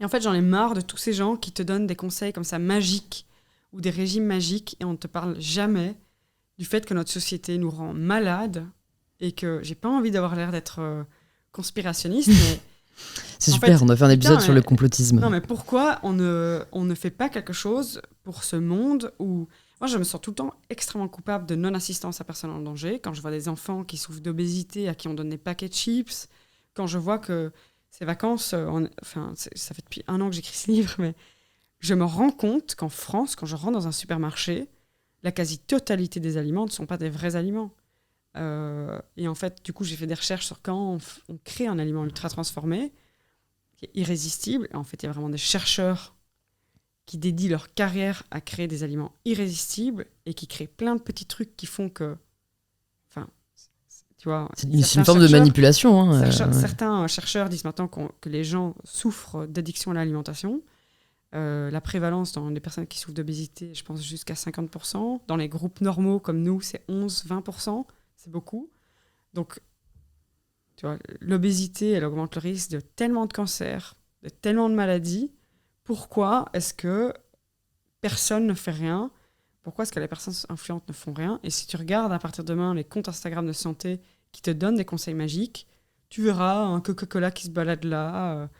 Et en fait, j'en ai marre de tous ces gens qui te donnent des conseils comme ça magiques ou des régimes magiques et on ne te parle jamais du fait que notre société nous rend malades et que j'ai pas envie d'avoir l'air d'être conspirationniste, mais C'est en super, fait, on doit faire un épisode putain, sur le complotisme. non, mais pourquoi on ne fait pas quelque chose pour ce monde où... Moi, je me sens tout le temps extrêmement coupable de non-assistance à personne en danger. Quand je vois des enfants qui souffrent d'obésité, à qui on donne des paquets de chips, quand je vois que ces vacances... ça fait depuis 1 an que j'écris ce livre, mais je me rends compte qu'en France, quand je rentre dans un supermarché, la quasi-totalité des aliments ne sont pas des vrais aliments. Et en fait, du coup, j'ai fait des recherches sur quand on crée un aliment ultra transformé, qui est irrésistible. Et en fait, il y a vraiment des chercheurs qui dédient leur carrière à créer des aliments irrésistibles et qui créent plein de petits trucs qui font que... Enfin, tu vois... C'est une forme de manipulation. Certains chercheurs disent maintenant que les gens souffrent d'addiction à l'alimentation. La prévalence dans les personnes qui souffrent d'obésité, je pense jusqu'à 50%. Dans les groupes normaux comme nous, c'est 11-20%. C'est beaucoup. Donc, tu vois, l'obésité, elle augmente le risque de tellement de cancers, de tellement de maladies. Pourquoi est-ce que personne ne fait rien? Pourquoi est-ce que les personnes influentes ne font rien? Et si tu regardes à partir de demain les comptes Instagram de santé qui te donnent des conseils magiques, tu verras un Coca-Cola qui se balade là.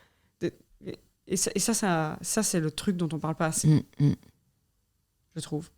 Et ça c'est le truc dont on parle pas assez, je trouve.